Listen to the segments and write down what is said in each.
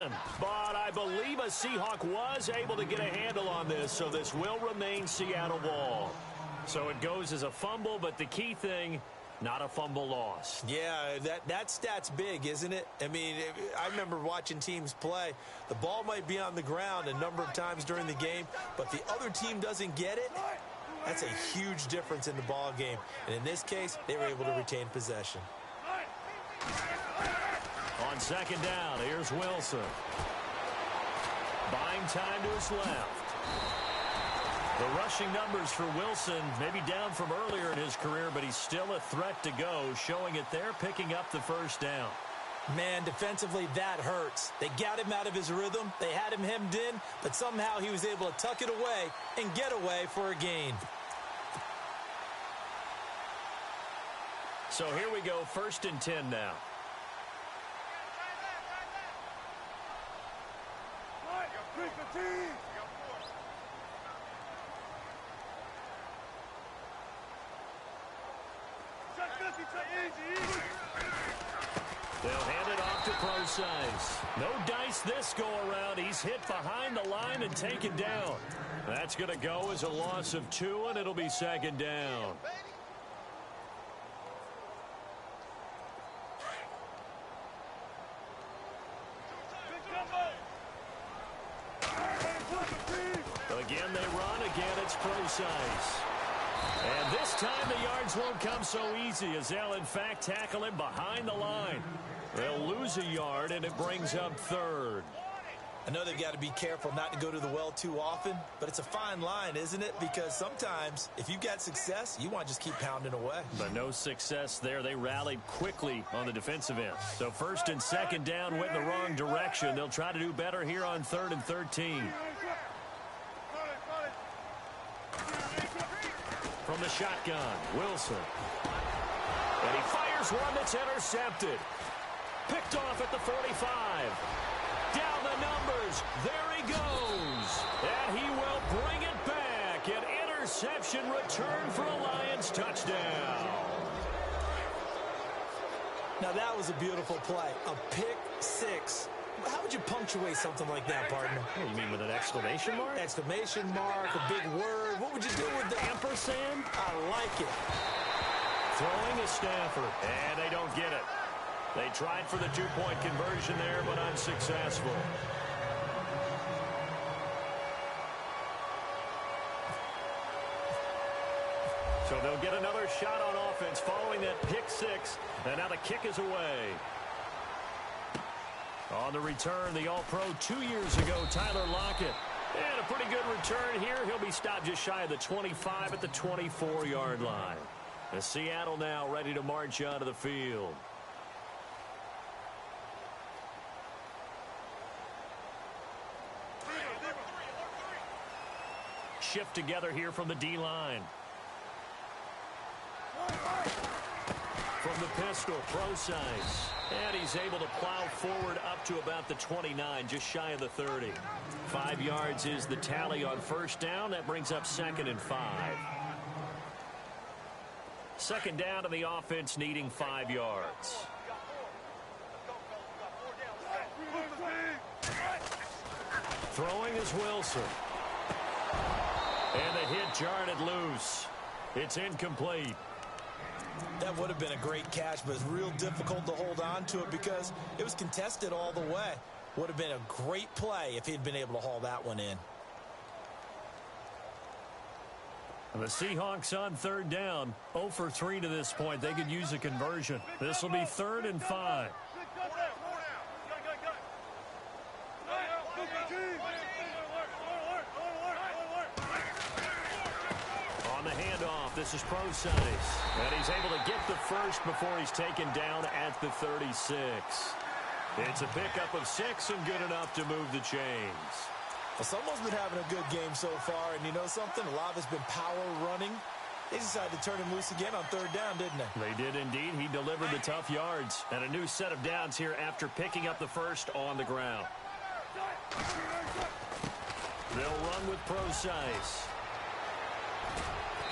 again. But I believe a Seahawk was able to get a handle on this, so this will remain Seattle ball. So it goes as a fumble, but the key thing, not a fumble loss. Yeah, that stat's big, isn't it? I mean, I remember watching teams play. The ball might be on the ground a number of times during the game, but the other team doesn't get it. That's a huge difference in the ball game. And in this case, they were able to retain possession. On second down, here's Wilson. Buying time to his left. The rushing numbers for Wilson maybe down from earlier in his career, but he's still a threat to go, showing it there, picking up the first down. Man, defensively, that hurts. They got him out of his rhythm. They had him hemmed in, but somehow he was able to tuck it away and get away for a gain. So here we go, 1st and 10 now. They'll hand it off to Procise. No dice this go-around. He's hit behind the line and taken down. That's going to go as a loss of 2, and it'll be second down. Again, they run. Again, it's Procise. And this time the yards won't come so easy as they'll, in fact, tackle him behind the line. They'll lose a yard, and it brings up 3rd. I know they've got to be careful not to go to the well too often, but it's a fine line, isn't it? Because sometimes, if you've got success, you want to just keep pounding away. But no success there. They rallied quickly on the defensive end. So 1st and 2nd down went in the wrong direction. They'll try to do better here on 3rd and 13. From the shotgun, Wilson. And he fires one that's intercepted. Picked off at the 45. Down the numbers. There he goes. And he will bring it back. An interception return for a Lions touchdown. Now that was a beautiful play. A pick six. How would you punctuate something like that, partner? You mean with an exclamation mark? Exclamation mark, a big word. What would you do with that? Ampersand? I like it. Throwing is Stafford, and they don't get it. They tried for the 2-point conversion there, but unsuccessful. So they'll get another shot on offense following that pick six, and now the kick is away. On the return, the All-Pro 2 years ago, Tyler Lockett. And a pretty good return here. He'll be stopped just shy of the 25 at the 24-yard line. And Seattle now ready to march onto the field. Shift together here from the D-line. From the pistol, Procise. And he's able to plow forward up to about the 29, just shy of the 30. 5 yards is the tally on first down. That brings up 2nd and 5. Second down to the offense needing 5 yards. Throwing is Wilson. And the hit jarred it loose. It's incomplete. That would have been a great catch, but it's real difficult to hold on to it because it was contested all the way. Would have been a great play if he'd been able to haul that one in. And the Seahawks on third down, 0 for 3 to this point. They could use a conversion. This will be 3rd and 5. On the handoff, this is Procise. And he's able to get the first before he's taken down at the 36. It's a pickup of 6 and good enough to move the chains. Well, someone's been having a good game so far, and you know something? A lot of it's been power running. They decided to turn him loose again on third down, didn't they? They did indeed. He delivered the tough yards. And a new set of downs here after picking up the first on the ground. They'll run with Procise.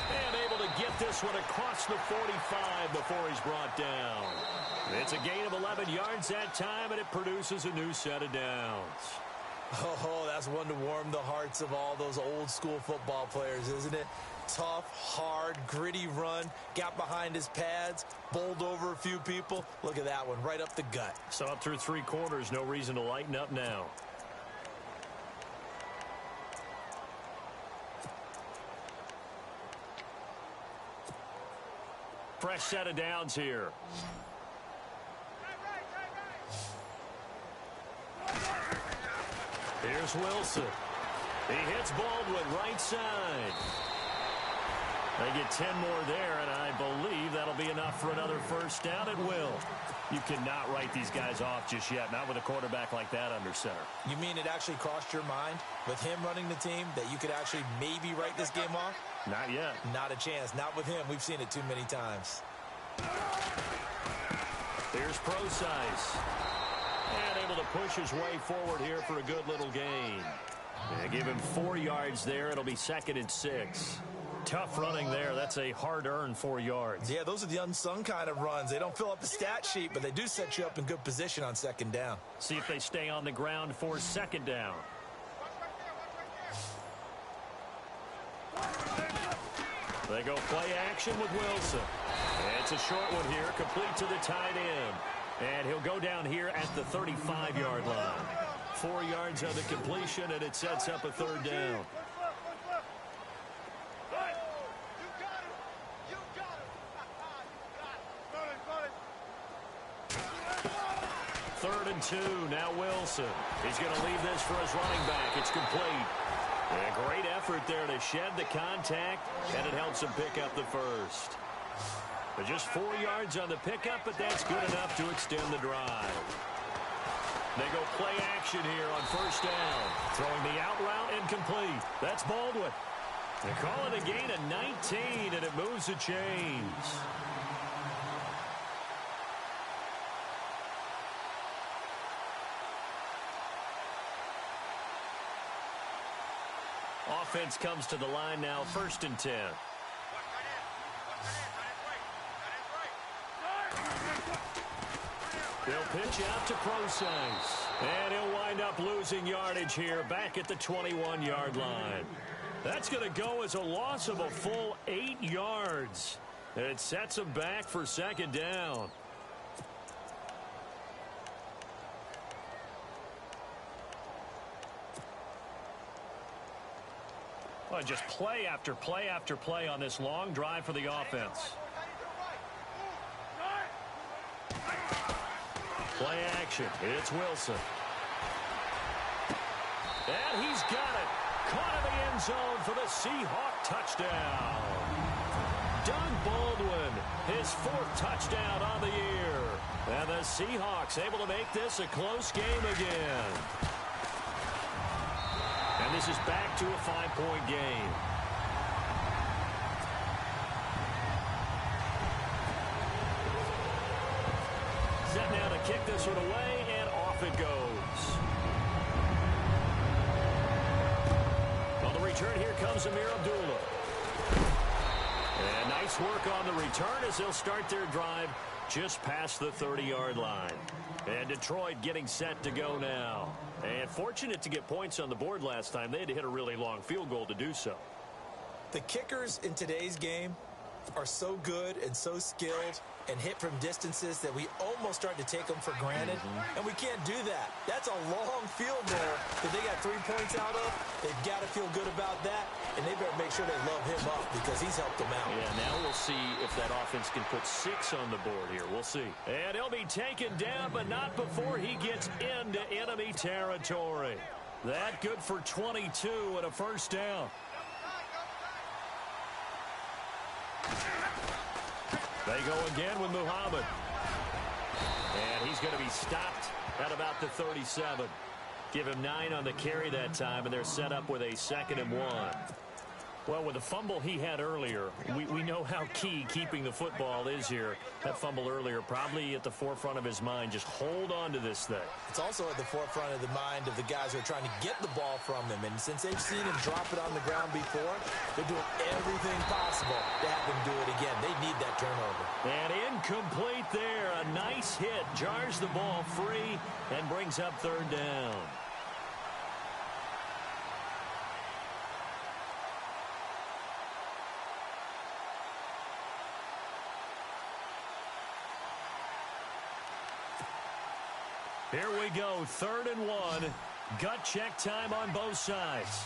And able to get this one across the 45 before he's brought down. It's a gain of 11 yards that time, and it produces a new set of downs. Oh, that's one to warm the hearts of all those old school football players, isn't it? Tough, hard, gritty run, got behind his pads, bowled over a few people. Look at that one, right up the gut. So up through 3 quarters, no reason to lighten up now. Fresh set of downs here. Here's Wilson. He hits Baldwin right side. They get 10 more there, and I believe that'll be enough for another first down. It will. You cannot write these guys off just yet, not with a quarterback like that under center. You mean it actually crossed your mind with him running the team that you could actually maybe write this game off? Not yet. Not a chance. Not with him. We've seen it too many times. Here's Procise. And able to push his way forward here for a good little gain. And give him 4 yards there. It'll be 2nd and 6. Tough running there. That's a hard-earned 4 yards. Yeah, those are the unsung kind of runs. They don't fill up the stat sheet, but they do set you up in good position on 2nd down. See if they stay on the ground for 2nd down. They go play action with Wilson. It's a short one here, complete to the tight end. And he'll go down here at the 35-yard line. 4 yards on the completion, and it sets up a 3rd down. Third and 2, now Wilson. He's going to leave this for his running back. It's complete. And a great effort there to shed the contact, and it helps him pick up the first. But just 4 yards on the pickup, but that's good enough to extend the drive. They go play action here on 1st down. Throwing the out route incomplete. That's Baldwin. They call it a gain of 19, and it moves the chains. Offense comes to the line now, 1st and 10. They'll pitch out to Procise. And he'll wind up losing yardage here back at the 21-yard line. That's going to go as a loss of a full 8 yards. And it sets him back for 2nd down. Well, just play after play after play on this long drive for the offense. Play action. It's Wilson. And he's got it. Caught in the end zone for the Seahawk touchdown. Doug Baldwin, his 4th touchdown on the year. And the Seahawks able to make this a close game again. And this is back to a 5-point game. Set now to kick this one away, and off it goes. On the return, here comes Amir Abdullah. And nice work on the return as they'll start their drive just past the 30-yard line. And Detroit getting set to go now. And fortunate to get points on the board last time. They had to hit a really long field goal to do so. The kickers in today's game are so good and so skilled and hit from distances that we almost start to take them for granted. And we can't do that. That's a long field goal that they got 3 points out of. They've got to feel good about that, and they better make sure they love him up because he's helped them out. Yeah, now we'll see if that offense can put 6 on the board here. We'll see. And he'll be taken down, but not before he gets into enemy territory. That good for 22 and a 1st down. They go again with Muhammad. And he's going to be stopped at about the 37. Give him 9 on the carry that time, and they're set up with a 2nd and 1. Well, with the fumble he had earlier, we know how key keeping the football is here. That fumble earlier probably at the forefront of his mind. Just hold on to this thing. It's also at the forefront of the mind of the guys who are trying to get the ball from him. And since they've seen him drop it on the ground before, they're doing everything possible to have him do it again. They need that turnover. And incomplete there. A nice hit. Jars the ball free and brings up third down. Here we go, 3rd and 1. Gut check time on both sides.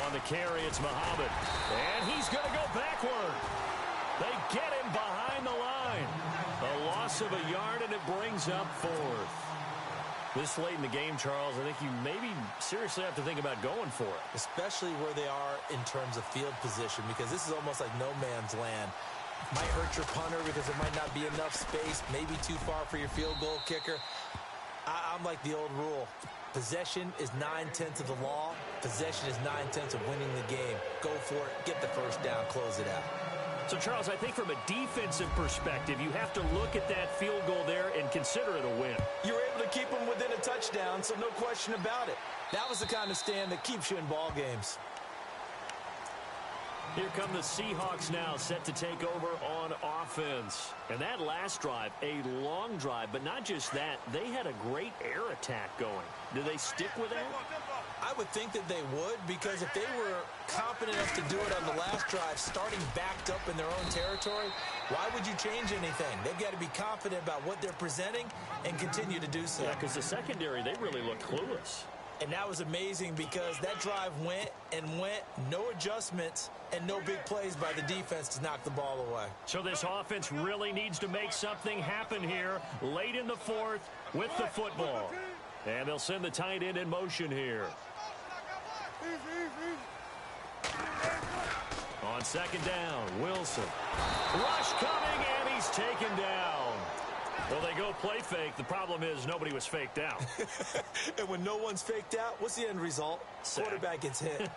On the carry, it's Muhammad. And he's going to go backward. They get him behind the line. A loss of a yard, and it brings up 4th. This late in the game, Charles, I think you maybe seriously have to think about going for it. Especially where they are in terms of field position, because this is almost like no man's land. Might hurt your punter because there might not be enough space, maybe too far for your field goal kicker. I'm like the old rule. Possession is 9/10 of the law. Possession is 9/10 of winning the game. Go for it, get the first down, close it out. So, Charles, I think from a defensive perspective, you have to look at that field goal there and consider it a win. You were able to keep them within a touchdown, so no question about it. That was the kind of stand that keeps you in ball games. Here come the Seahawks now, set to take over on offense. And that last drive, a long drive, but not just that, they had a great air attack going. Do they stick with that? I would think that they would, because if they were confident enough to do it on the last drive, starting backed up in their own territory, why would you change anything? They've got to be confident about what they're presenting and continue to do so. Yeah, because the secondary, they really looked clueless. And that was amazing because that drive went, no adjustments, and no big plays by the defense to knock the ball away. So this offense really needs to make something happen here late in the 4th with the football. And they'll send the tight end in motion here. On 2nd down, Wilson. Rush coming, and he's taken down. Well, they go play fake. The problem is nobody was faked out. And when no one's faked out, what's the end result? Sack. Quarterback gets hit.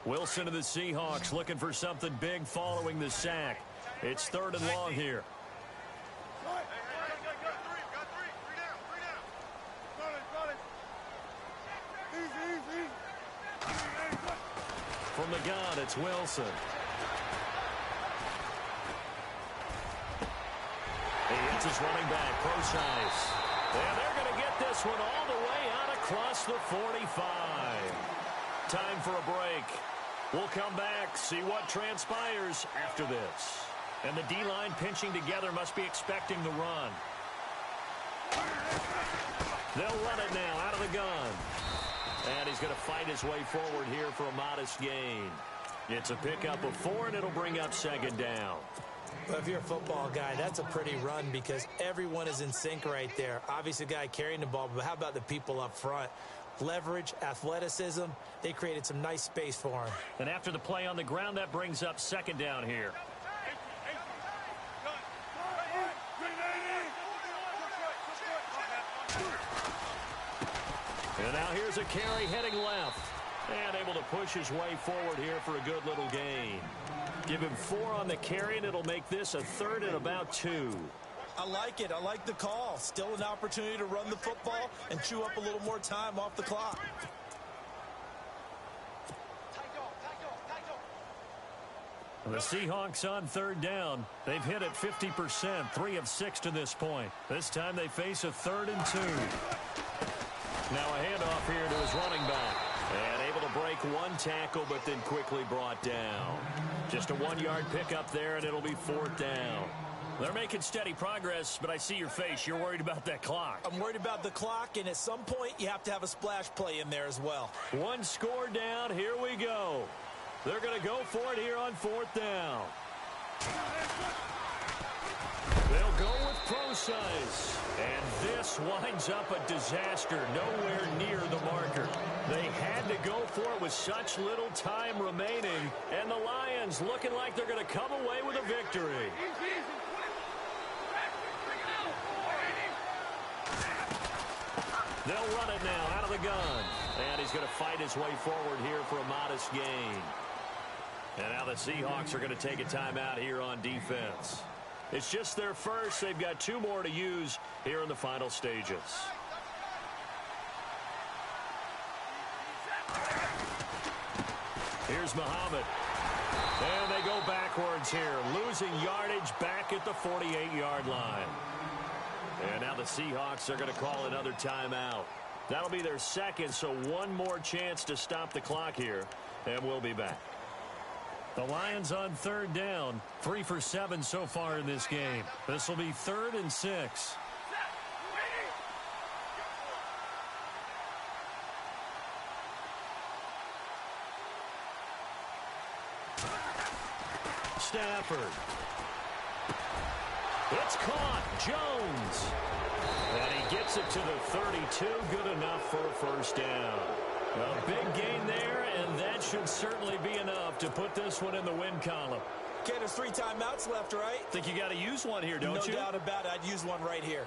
Wilson of the Seahawks looking for something big following the sack. It's 3rd and long here. From the gun, it's Wilson. He hits his running back, Procise. And they're going to get this one all the way out across the 45. Time for a break. We'll come back, see what transpires after this. And the D-line pinching together must be expecting the run. They'll run it now out of the gun. And he's going to fight his way forward here for a modest gain. It's a pickup of 4, and it'll bring up 2nd down. Well, if you're a football guy, that's a pretty run because everyone is in sync right there. Obviously, the guy carrying the ball, but how about the people up front? Leverage, athleticism, they created some nice space for him. And after the play on the ground, that brings up 2nd down here. And now here's a carry heading left. And able to push his way forward here for a good little gain. Give him 4 on the carry, and it'll make this a 3rd and about 2. I like it. I like the call. Still an opportunity to run the football and chew up a little more time off the clock. The Seahawks on 3rd down. They've hit it 50%, 3 of 6 to this point. This time they face a 3rd and 2. Now a handoff here to his running back. And able to break 1 tackle, but then quickly brought down. Just a 1-yard pickup there, and it'll be 4th down. They're making steady progress, but I see your face. You're worried about that clock. I'm worried about the clock, and at some point, you have to have a splash play in there as well. 1 score down. Here we go. They're going to go for it here on 4th down. They'll go with precise. And this winds up a disaster, nowhere near the marker. They had to go for it with such little time remaining, and the Lions looking like they're going to come away with a victory. They'll run it now out of the gun. And he's going to fight his way forward here for a modest gain. And now the Seahawks are going to take a timeout here on defense. It's just their first. They've got 2 more to use here in the final stages. Here's Muhammad. And they go backwards here, losing yardage back at the 48-yard line. And now the Seahawks are going to call another timeout. That'll be their second, so one more chance to stop the clock here, and we'll be back. The Lions on 3rd down, 3 for 7 so far in this game. This will be 3rd and 6. Stafford. It's caught. Jones. And he gets it to the 32. Good enough for a first down. A big gain there, and that should certainly be enough to put this one in the win column. Okay, there's 3 timeouts left, right? Think you got to use one here, don't you? No doubt about it. I'd use one right here.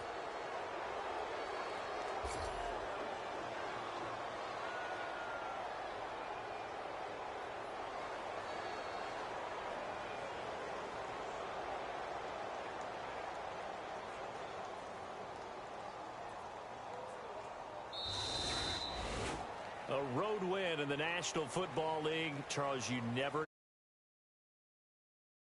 A road win in the National Football League. Charles, you never